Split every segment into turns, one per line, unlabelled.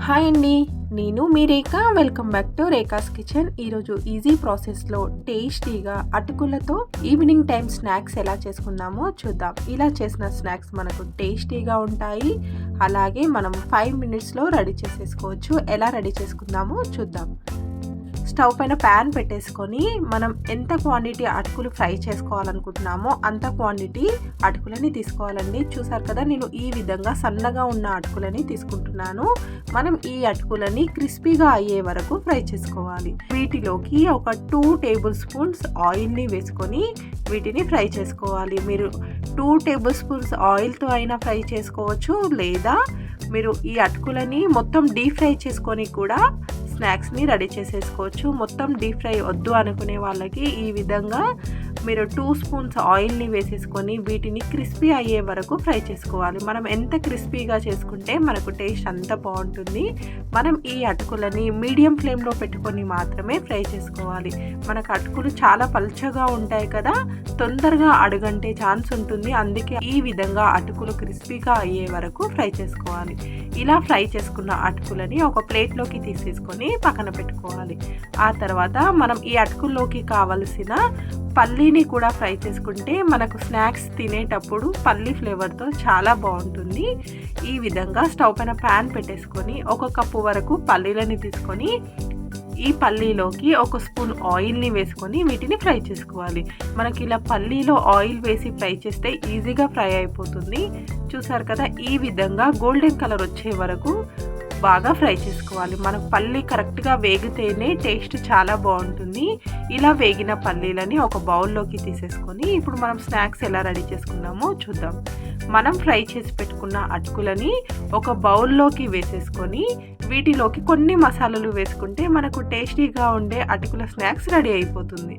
Hi అండి, నేను మీ Rekha. Welcome back to Rekha's kitchen. ఈరోజు ఈజీ ప్రాసెస్లో టేస్టీగా అటుకులతో ఈవినింగ్ టైం స్నాక్స్ ఎలా చేసుకుందామో చూద్దాం. ఇలా చేసిన స్నాక్స్ మనకు టేస్టీగా ఉంటాయి, అలాగే మనం 5 మినిట్స్లో రెడీ చేసేసుకోవచ్చు. ఎలా రెడీ చేసుకుందామో చూద్దాం. స్టవ్ పైన ప్యాన్ పెట్టేసుకొని మనం ఎంత క్వాంటిటీ అటుకులు ఫ్రై చేసుకోవాలనుకుంటున్నామో అంత క్వాంటిటీ అటుకులని తీసుకోవాలండి. చూసారు కదా, నేను ఈ విధంగా సన్నగా ఉన్న అటుకులని తీసుకుంటున్నాను. మనం ఈ అటుకులని క్రిస్పీగా అయ్యే వరకు ఫ్రై చేసుకోవాలి. వీటిలోకి ఒక 2 టేబుల్ స్పూన్స్ ఆయిల్ని వేసుకొని వీటిని ఫ్రై చేసుకోవాలి. మీరు 2 టేబుల్ స్పూన్స్ ఆయిల్తో అయినా ఫ్రై చేసుకోవచ్చు, లేదా మీరు ఈ అటుకులని మొత్తం డీప్ ఫ్రై చేసుకొని కూడా స్నాక్స్ని రెడీ చేసేసుకోవచ్చు. మొత్తం డీప్ ఫ్రై వద్దు అనుకునే వాళ్ళకి ఈ విధంగా మీరు 2 స్పూన్స్ ఆయిల్ని వేసేసుకొని వీటిని క్రిస్పీ అయ్యే వరకు ఫ్రై చేసుకోవాలి. మనం ఎంత క్రిస్పీగా చేసుకుంటే మనకు టేస్ట్ అంత బాగుంటుంది. మనం ఈ అటుకులని మీడియం ఫ్లేమ్లో పెట్టుకొని మాత్రమే ఫ్రై చేసుకోవాలి. మనకు అటుకులు చాలా పల్చగా ఉంటాయి కదా, తొందరగా అడుగంటే ఛాన్స్ ఉంటుంది. అందుకే ఈ విధంగా అటుకులు క్రిస్పీగా అయ్యే వరకు ఫ్రై చేసుకోవాలి. ఇలా ఫ్రై చేసుకున్న అటుకులని ఒక ప్లేట్లోకి తీసేసుకొని పక్కన పెట్టుకోవాలి. ఆ తర్వాత మనం ఈ అటుకుల్లోకి కావలసిన పల్లీని కూడా ఫ్రై చేసుకుంటే మనకు స్నాక్స్ తినేటప్పుడు పల్లీ ఫ్లేవర్తో చాలా బాగుంటుంది. ఈ విధంగా స్టవ్ పైన ప్యాన్ పెట్టేసుకొని 1 కప్పు వరకు పల్లీలని తీసుకొని ఈ పల్లీలోకి 1 స్పూన్ ఆయిల్ని వేసుకొని వీటిని ఫ్రై చేసుకోవాలి. మనకి ఇలా పల్లీలో ఆయిల్ వేసి ఫ్రై చేస్తే ఈజీగా ఫ్రై అయిపోతుంది. చూసారు కదా, ఈ విధంగా గోల్డెన్ కలర్ వచ్చే వరకు బాగా ఫ్రై చేసుకోవాలి. మనకు పల్లీ కరెక్ట్గా వేగితేనే టేస్ట్ చాలా బాగుంటుంది. ఇలా వేగిన పల్లీలని ఒక బౌల్లోకి తీసేసుకొని ఇప్పుడు మనం స్నాక్స్ ఎలా రెడీ చేసుకుందామో చూద్దాం. మనం ఫ్రై చేసి పెట్టుకున్న అటుకులని ఒక బౌల్లోకి వేసేసుకొని వీటిలోకి కొన్ని మసాలాలు వేసుకుంటే మనకు టేస్టీగా ఉండే అటుకుల స్నాక్స్ రెడీ అయిపోతుంది.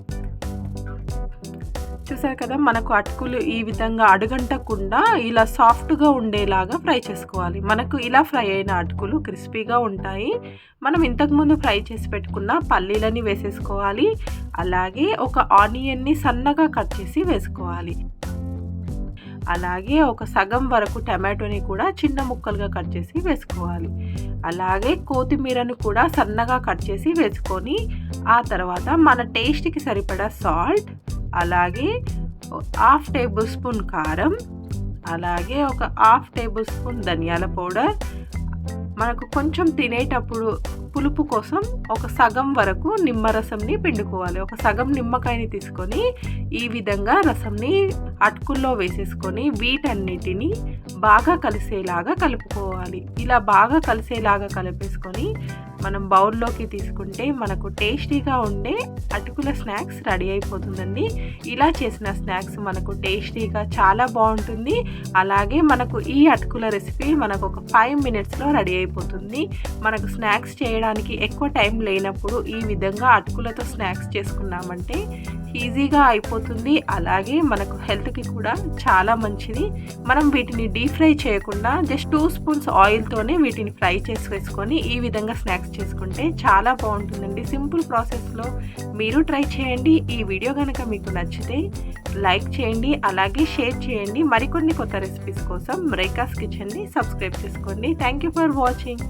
చూసారు కదా, మనకు అటుకులు ఈ విధంగా అడుగంటకుండా ఇలా సాఫ్ట్గా ఉండేలాగా ఫ్రై చేసుకోవాలి. మనకు ఇలా ఫ్రై అయిన అటుకులు క్రిస్పీగా ఉంటాయి. మనం ఇంతకుముందు ఫ్రై చేసి పెట్టుకున్న పల్లీలని వేసేసుకోవాలి. అలాగే ఒక ఆనియన్ని సన్నగా కట్ చేసి వేసుకోవాలి. అలాగే ఒక సగం వరకు టమాటోని కూడా చిన్న ముక్కలుగా కట్ చేసి వేసుకోవాలి. అలాగే కొత్తిమీరను కూడా సన్నగా కట్ చేసి వేసుకొని ఆ తర్వాత మన టేస్ట్కి సరిపడా సాల్ట్, అలాగే 1/2 టేబుల్ స్పూన్ కారం, అలాగే ఒక 1/2 టేబుల్ స్పూన్ ధనియాల పౌడర్, మనకు కొంచెం తినేటప్పుడు పులుపు కోసం ఒక సగం వరకు నిమ్మరసంని పిండుకోవాలి. ఒక సగం నిమ్మకాయని తీసుకొని ఈ విధంగా రసంని అటుకుల్లో వేసేసుకొని వీటన్నిటిని బాగా కలిసేలాగా కలుపుకోవాలి. ఇలా బాగా కలిసేలాగా కలిపేసుకొని మనం బౌల్లోకి తీసుకుంటే మనకు టేస్టీగా ఉండే అటుకుల స్నాక్స్ రెడీ అయిపోతుందండి. ఇలా చేసిన స్నాక్స్ మనకు టేస్టీగా చాలా బాగుంటుంది. అలాగే మనకు ఈ అటుకుల రెసిపీ మనకు ఒక 5 మినిట్స్లో రెడీ అయిపోతుంది. మనకు స్నాక్స్ చేయడానికి ఎక్కువ టైం లేనప్పుడు ఈ విధంగా అటుకులతో స్నాక్స్ చేసుకున్నామంటే ఈజీగా అయిపోతుంది. అలాగే మనకు హెల్త్కి కూడా చాలా మంచిది. మనం వీటిని డీప్ ఫ్రై చేయకుండా జస్ట్ 2 స్పూన్స్ ఆయిల్తోనే వీటిని ఫ్రై చేసి వేసుకొని ఈ విధంగా స్నాక్స్ చేసుకుంటే చాలా బాగుంటుందండి. సింపుల్ ప్రాసెస్లో మీరు ట్రై చేయండి. ఈ వీడియో కనుక మీకు నచ్చితే లైక్ చేయండి, అలాగే షేర్ చేయండి. మరికొన్ని కొత్త రెసిపీస్ కోసం రేఖాస్ కిచెన్ని సబ్స్క్రైబ్ చేసుకోండి. Thank you for watching.